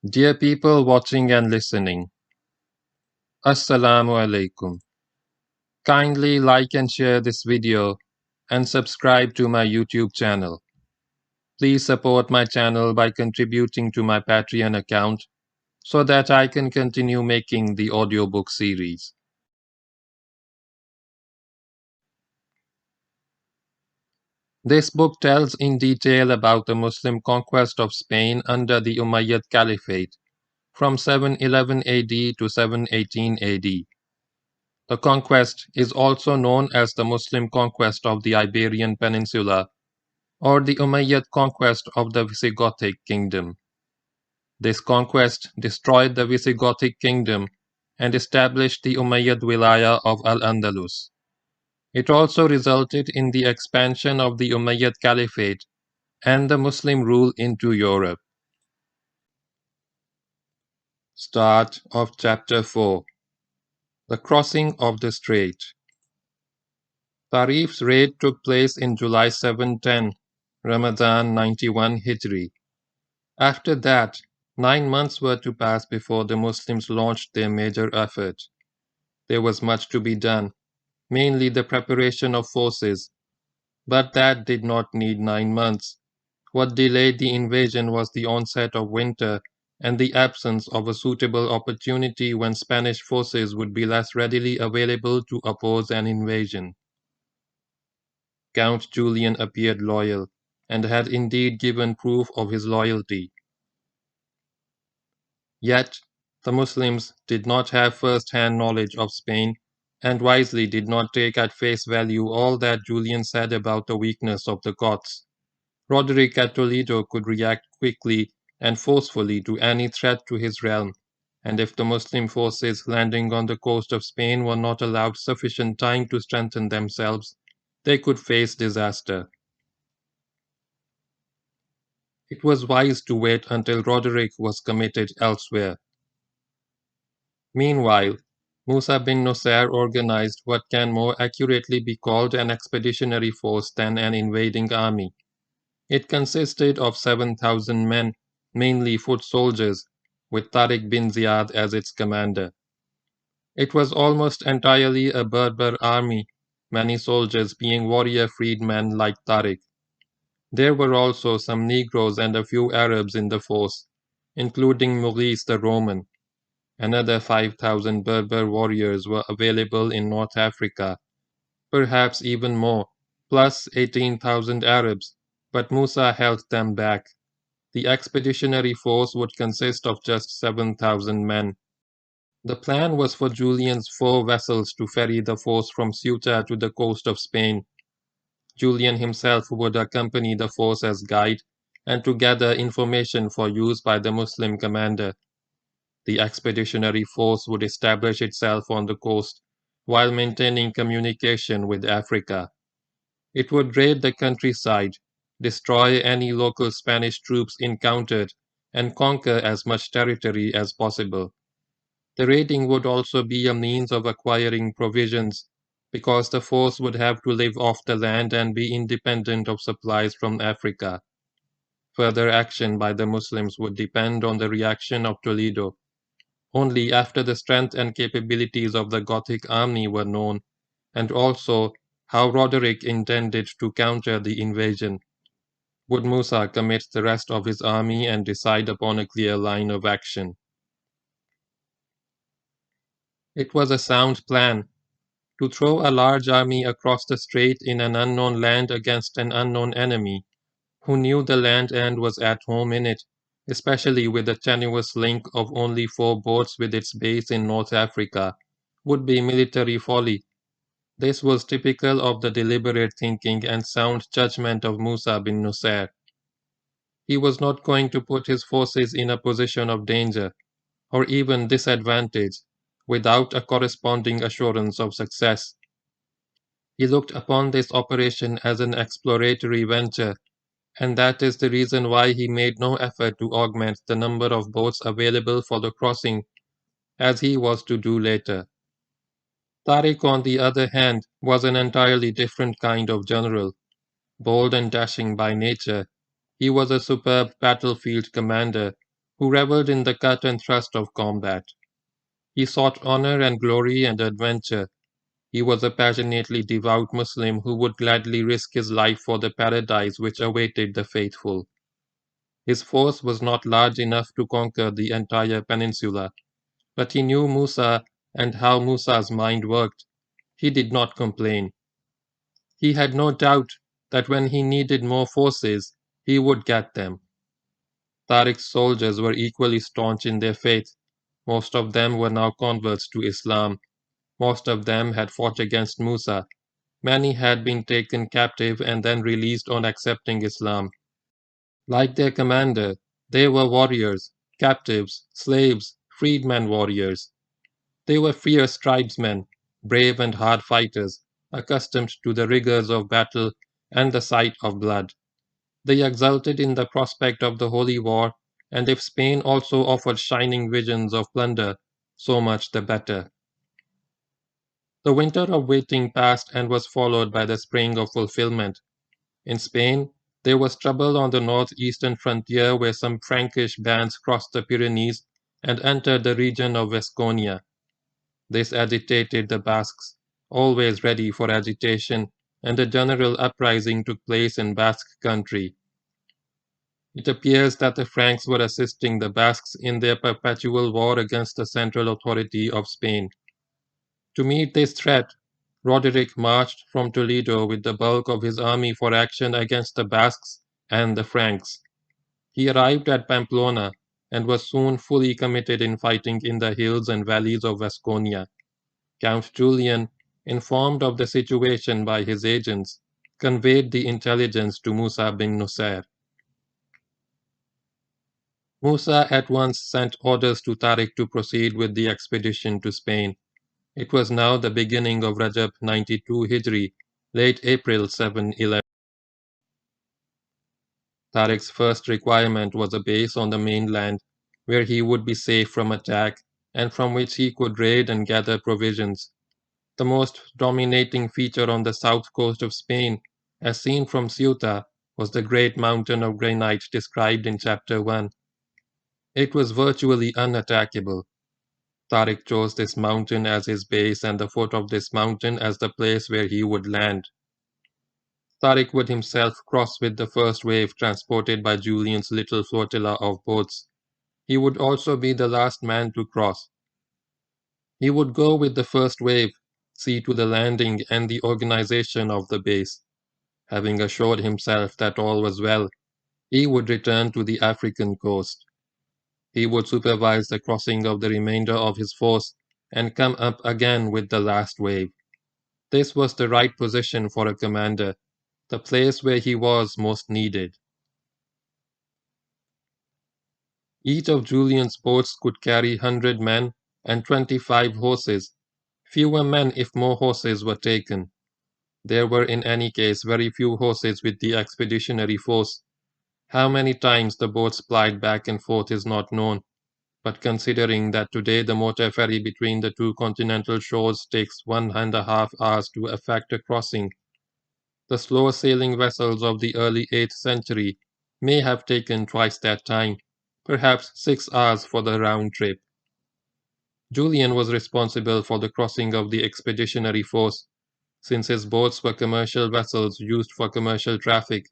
Dear people watching and listening, Assalamu alaikum. Kindly like and share this video and subscribe to my YouTube channel. Please support my channel by contributing to my Patreon account so that I can continue making the audiobook series. This book tells in detail about the Muslim conquest of Spain under the Umayyad Caliphate from 711 AD to 718 AD. The conquest is also known as the Muslim conquest of the Iberian Peninsula or the Umayyad conquest of the Visigothic kingdom. This conquest destroyed the Visigothic kingdom and established the Umayyad wilaya of Al-Andalus. It also resulted in the expansion of the Umayyad Caliphate and the Muslim rule into Europe. Start of Chapter 4. The Crossing of the Strait. Tariffs raid took place in July 710, Ramadan 91 Hijri. After that, 9 months were to pass before the Muslims launched their major effort. There was much to be done, mainly the preparation of forces, but that did not need 9 months. What delayed the invasion was the onset of winter and the absence of a suitable opportunity when Spanish forces would be less readily available to oppose an invasion. Count Julian appeared loyal, and had indeed given proof of his loyalty. Yet, the Muslims did not have first-hand knowledge of Spain, and wisely did not take at face value all that Julian said about the weakness of the Goths. Roderick at Toledo could react quickly and forcefully to any threat to his realm, and if the Muslim forces landing on the coast of Spain were not allowed sufficient time to strengthen themselves, they could face disaster. It was wise to wait until Roderick was committed elsewhere. Meanwhile, Musa bin Nusayr organized what can more accurately be called an expeditionary force than an invading army. It consisted of 7,000 men, mainly foot soldiers, with Tariq bin Ziyad as its commander. It was almost entirely a Berber army, many soldiers being warrior freedmen like Tariq. There were also some Negroes and a few Arabs in the force, including Maurice the Roman. Another 5,000 Berber warriors were available in North Africa, perhaps even more, plus 18,000 Arabs, but Musa held them back. The expeditionary force would consist of just 7,000 men. The plan was for Julian's 4 vessels to ferry the force from Ceuta to the coast of Spain. Julian himself would accompany the force as guide and to gather information for use by the Muslim commander. The expeditionary force would establish itself on the coast while maintaining communication with Africa. It would raid the countryside, destroy any local Spanish troops encountered, and conquer as much territory as possible. The raiding would also be a means of acquiring provisions, because the force would have to live off the land and be independent of supplies from Africa. Further action by the Muslims would depend on the reaction of Toledo. Only after the strength and capabilities of the Gothic army were known, and also how Roderick intended to counter the invasion, would Musa commit the rest of his army and decide upon a clear line of action. It was a sound plan. To throw a large army across the strait in an unknown land against an unknown enemy, who knew the land and was at home in it, especially with the tenuous link of only 4 boats with its base in North Africa, would be military folly. This was typical of the deliberate thinking and sound judgment of Musa bin Nusayr. He was not going to put his forces in a position of danger, or even disadvantage, without a corresponding assurance of success. He looked upon this operation as an exploratory venture, and that is the reason why he made no effort to augment the number of boats available for the crossing, as he was to do later. Tariq, on the other hand, was an entirely different kind of general. Bold and dashing by nature, he was a superb battlefield commander who reveled in the cut and thrust of combat. He sought honor and glory and adventure. He was a passionately devout Muslim who would gladly risk his life for the paradise which awaited the faithful. His force was not large enough to conquer the entire peninsula, but he knew Musa and how Musa's mind worked. He did not complain. He had no doubt that when he needed more forces, he would get them. Tariq's soldiers were equally staunch in their faith. Most of them were now converts to Islam. Most of them had fought against Musa. Many had been taken captive and then released on accepting Islam. Like their commander, they were warriors, captives, slaves, freedmen warriors. They were fierce tribesmen, brave and hard fighters, accustomed to the rigors of battle and the sight of blood. They exulted in the prospect of the holy war, and if Spain also offered shining visions of plunder, so much the better. The winter of waiting passed and was followed by the spring of fulfillment. In Spain, there was trouble on the northeastern frontier where some Frankish bands crossed the Pyrenees and entered the region of Vasconia. This agitated the Basques, always ready for agitation, and a general uprising took place in Basque country. It appears that the Franks were assisting the Basques in their perpetual war against the central authority of Spain. To meet this threat, Roderick marched from Toledo with the bulk of his army for action against the Basques and the Franks. He arrived at Pamplona and was soon fully committed in fighting in the hills and valleys of Vasconia. Count Julian, informed of the situation by his agents, conveyed the intelligence to Musa bin Nusayr. Musa at once sent orders to Tariq to proceed with the expedition to Spain. It was now the beginning of Rajab 92 Hijri, late April 711. Tariq's first requirement was a base on the mainland, where he would be safe from attack and from which he could raid and gather provisions. The most dominating feature on the south coast of Spain, as seen from Ceuta, was the great mountain of granite described in Chapter 1. It was virtually unattackable. Tariq chose this mountain as his base and the foot of this mountain as the place where he would land. Tariq would himself cross with the first wave transported by Julian's little flotilla of boats. He would also be the last man to cross. He would go with the first wave, see to the landing and the organization of the base. Having assured himself that all was well, he would return to the African coast. He would supervise the crossing of the remainder of his force and come up again with the last wave. This was the right position for a commander, the place where he was most needed. Each of Julian's boats could carry 100 men and 25 horses, fewer men if more horses were taken. There were in any case very few horses with the expeditionary force. How many times the boats plied back and forth is not known, but considering that today the motor ferry between the two continental shores takes 1.5 hours to effect a crossing, the slow sailing vessels of the early 8th century may have taken twice that time, perhaps 6 hours for the round trip. Julian was responsible for the crossing of the expeditionary force. Since his boats were commercial vessels used for commercial traffic,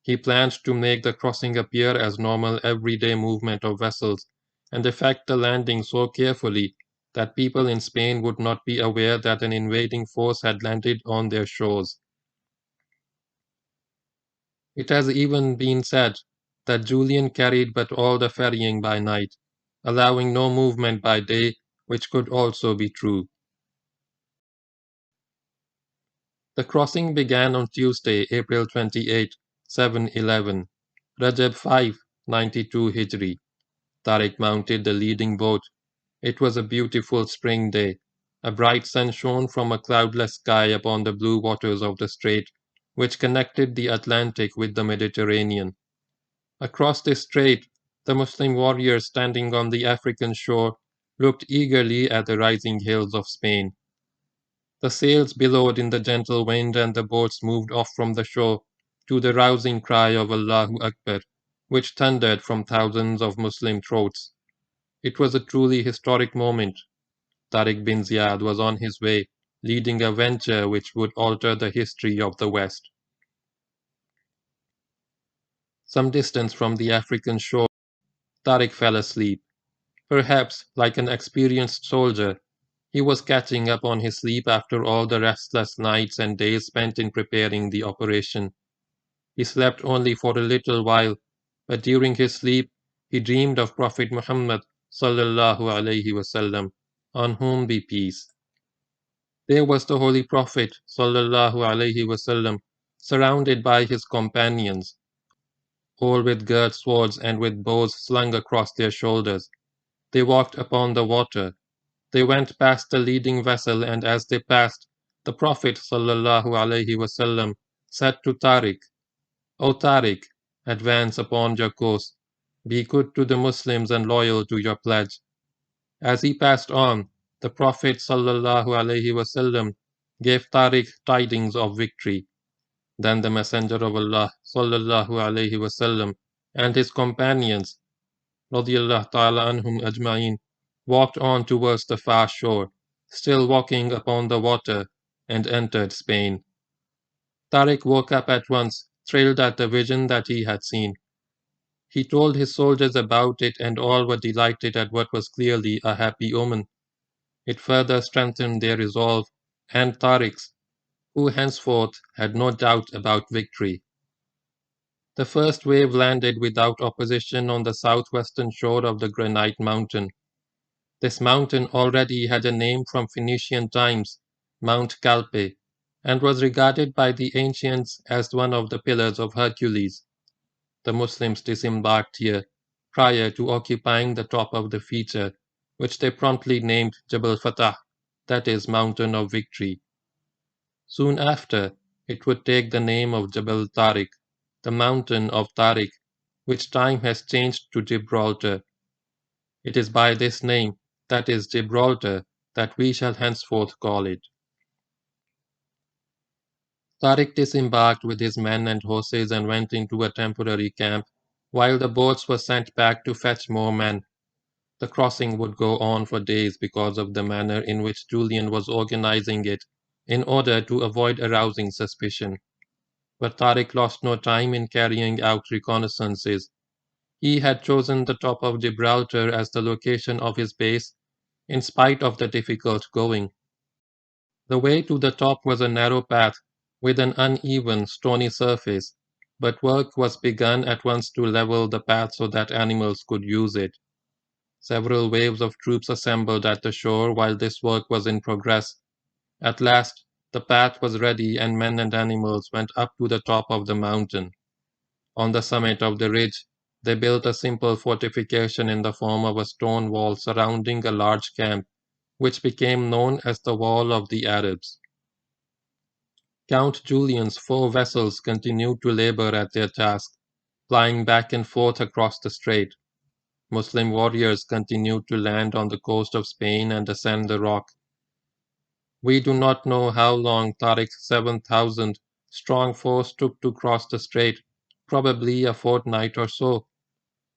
he planned to make the crossing appear as normal everyday movement of vessels and effect the landing so carefully that people in Spain would not be aware that an invading force had landed on their shores. It has even been said that Julian carried but all the ferrying by night, allowing no movement by day, which could also be true. The crossing began on Tuesday, April 28, 711, Rajab 5, 92 Hijri. Tariq mounted the leading boat. It was a beautiful spring day. A bright sun shone from a cloudless sky upon the blue waters of the Strait, which connected the Atlantic with the Mediterranean. Across this strait, the Muslim warriors standing on the African shore looked eagerly at the rising hills of Spain. The sails billowed in the gentle wind and the boats moved off from the shore to the rousing cry of Allahu Akbar, which thundered from thousands of Muslim throats. It was a truly historic moment. Tariq bin Ziyad was on his way, leading a venture which would alter the history of the West. Some distance from the African shore, Tariq fell asleep. Perhaps, like an experienced soldier, he was catching up on his sleep after all the restless nights and days spent in preparing the operation. He slept only for a little while, but during his sleep he dreamed of Prophet Muhammad sallallahu alaihi wasallam, on whom be peace. There was the Holy Prophet sallallahu alaihi wasallam, surrounded by his companions, all with girt swords and with bows slung across their shoulders. They walked upon the water. They went past the leading vessel, and as they passed, the Prophet sallallahu alaihi wasallam said to Tariq, "O Tariq, advance upon your course. Be good to the Muslims and loyal to your pledge." As he passed on, the Prophet sallallahu alaihi wasallam gave Tariq tidings of victory. Then the Messenger of Allah sallallahu alaihi wasallam and his companions radiyallahu ta'ala anhum ajma'in walked on towards the far shore, still walking upon the water, and entered Spain. Tariq woke up at once, thrilled at the vision that he had seen. He told his soldiers about it, and all were delighted at what was clearly a happy omen. It further strengthened their resolve, and Tariq's, who henceforth had no doubt about victory. The first wave landed without opposition on the southwestern shore of the Granite Mountain. This mountain already had a name from Phoenician times, Mount Calpe, and was regarded by the ancients as one of the pillars of Hercules. The Muslims disembarked here, prior to occupying the top of the feature, which they promptly named Jabal Fatah, that is, Mountain of Victory. Soon after, it would take the name of Jabal Tariq, the Mountain of Tariq, which time has changed to Gibraltar. It is by this name, that is Gibraltar, that we shall henceforth call it. Tariq disembarked with his men and horses and went into a temporary camp, while the boats were sent back to fetch more men. The crossing would go on for days because of the manner in which Julian was organizing it, in order to avoid arousing suspicion. But Tariq lost no time in carrying out reconnaissances. He had chosen the top of Gibraltar as the location of his base, in spite of the difficult going. The way to the top was a narrow path with an uneven, stony surface, but work was begun at once to level the path so that animals could use it. Several waves of troops assembled at the shore while this work was in progress. At last, the path was ready and men and animals went up to the top of the mountain. On the summit of the ridge, they built a simple fortification in the form of a stone wall surrounding a large camp, which became known as the Wall of the Arabs. Count Julian's 4 vessels continued to labor at their task, plying back and forth across the strait. Muslim warriors continued to land on the coast of Spain and ascend the rock. We do not know how long Tariq's 7,000 strong force took to cross the strait, probably a fortnight or so,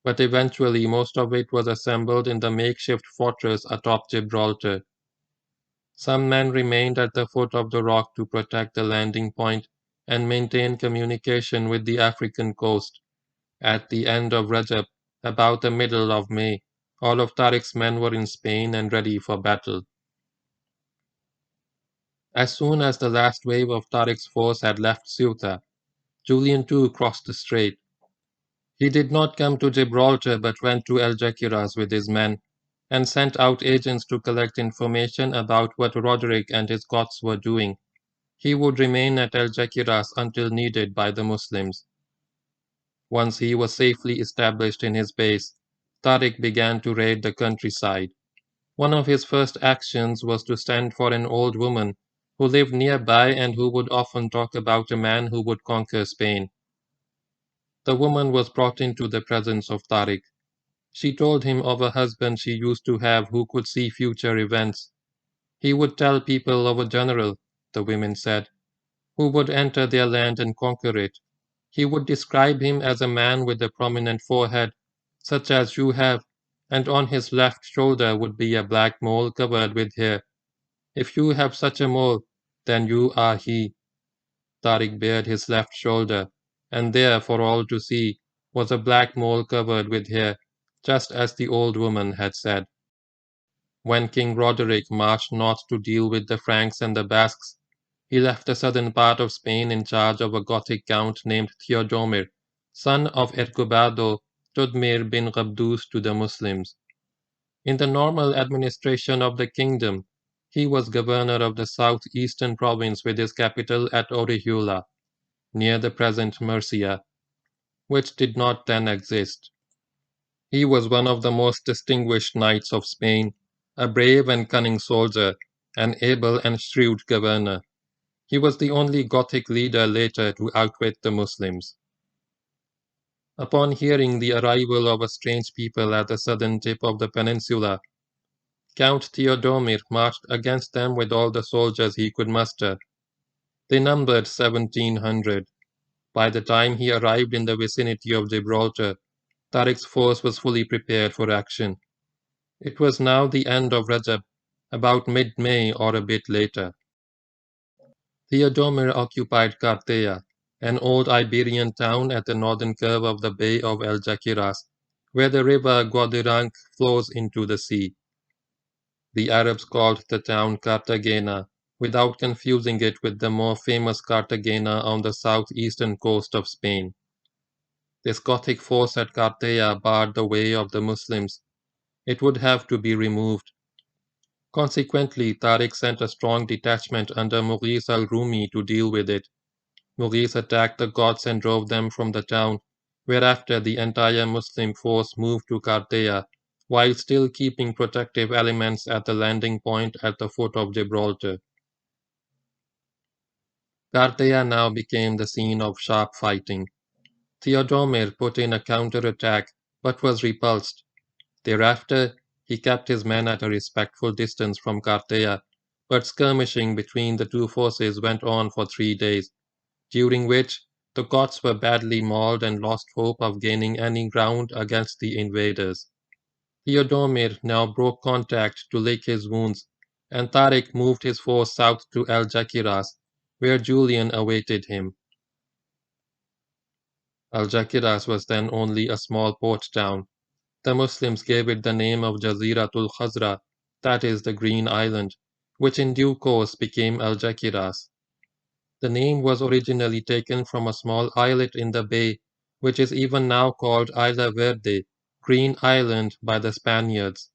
but eventually most of it was assembled in the makeshift fortress atop Gibraltar. Some men remained at the foot of the rock to protect the landing point and maintain communication with the African coast. At the end of Rajab, about the middle of May, all of Tariq's men were in Spain and ready for battle. As soon as the last wave of Tariq's force had left Ceuta, Julian too crossed the strait. He did not come to Gibraltar but went to Algeciras with his men, and sent out agents to collect information about what Roderick and his Goths were doing. He would remain at Algeciras until needed by the Muslims. Once he was safely established in his base, Tariq began to raid the countryside. One of his first actions was to send for an old woman who lived nearby and who would often talk about a man who would conquer Spain. The woman was brought into the presence of Tariq. She told him of a husband she used to have who could see future events. He would tell people of a general, the women said, who would enter their land and conquer it. He would describe him as a man with a prominent forehead, such as you have, and on his left shoulder would be a black mole covered with hair. If you have such a mole, then you are he. Tariq bared his left shoulder, and there, for all to see, was a black mole covered with hair, just as the old woman had said. When King Roderick marched north to deal with the Franks and the Basques, he left the southern part of Spain in charge of a Gothic count named Theodomir, son of Ercobado Tudmir bin Qabdus to the Muslims. In the normal administration of the kingdom, he was governor of the southeastern province with his capital at Orihuela, near the present Murcia, which did not then exist. He was one of the most distinguished knights of Spain, a brave and cunning soldier, an able and shrewd governor. He was the only Gothic leader later to outwit the Muslims. Upon hearing the arrival of a strange people at the southern tip of the peninsula, Count Theodomir marched against them with all the soldiers he could muster. They numbered 1,700. By the time he arrived in the vicinity of Gibraltar, Tariq's force was fully prepared for action. It was now the end of Rajab, about mid-May or a bit later. Theodomir occupied Cartea, an old Iberian town at the northern curve of the Bay of Algeciras, where the river Guadarranque flows into the sea. The Arabs called the town Cartagena, without confusing it with the more famous Cartagena on the southeastern coast of Spain. This Gothic force at Cartea barred the way of the Muslims. It would have to be removed. Consequently, Tariq sent a strong detachment under Mughis al-Rumi to deal with it. Mughis attacked the Goths and drove them from the town, whereafter the entire Muslim force moved to Cartea, while still keeping protective elements at the landing point at the foot of Gibraltar. Cartea now became the scene of sharp fighting. Theodomir put in a counter-attack, but was repulsed. Thereafter, he kept his men at a respectful distance from Cartea, but skirmishing between the two forces went on for 3 days, during which the Goths were badly mauled and lost hope of gaining any ground against the invaders. Theodomir now broke contact to lick his wounds, and Tariq moved his force south to Algeciras, where Julian awaited him. Algeciras was then only a small port town. The Muslims gave it the name of Jaziratul Khazra, that is, the Green Island, which in due course became Algeciras. The name was originally taken from a small islet in the bay, which is even now called Isla Verde, Green Island, by the Spaniards.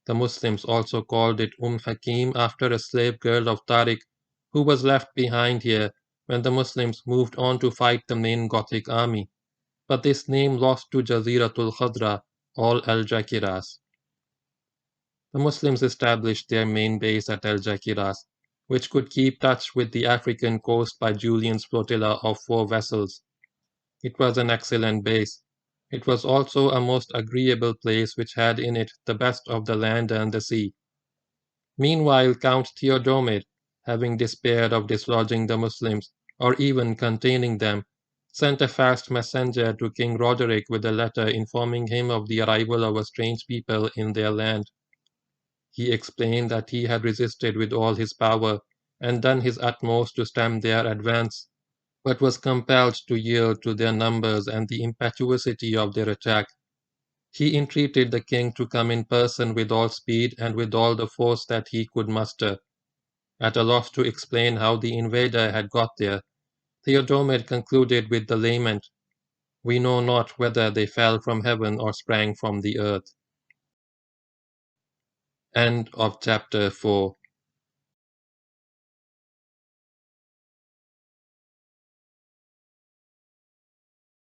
The Muslims also called it Hakim after a slave girl of Tariq, who was left behind here when the Muslims moved on to fight the main Gothic army. But this name lost to Jaziratul Khadra, or Algeciras. The Muslims established their main base at Algeciras, which could keep touch with the African coast by Julian's flotilla of 4 vessels. It was an excellent base. It was also a most agreeable place which had in it the best of the land and the sea. Meanwhile, Count Theodomir, having despaired of dislodging the Muslims, or even containing them, sent a fast messenger to King Roderick with a letter informing him of the arrival of a strange people in their land. He explained that he had resisted with all his power and done his utmost to stem their advance, but was compelled to yield to their numbers and the impetuosity of their attack. He entreated the king to come in person with all speed and with all the force that he could muster. At a loss to explain how the invader had got there, Theodomir concluded with the lament, "We know not whether they fell from heaven or sprang from the earth." End of chapter 4.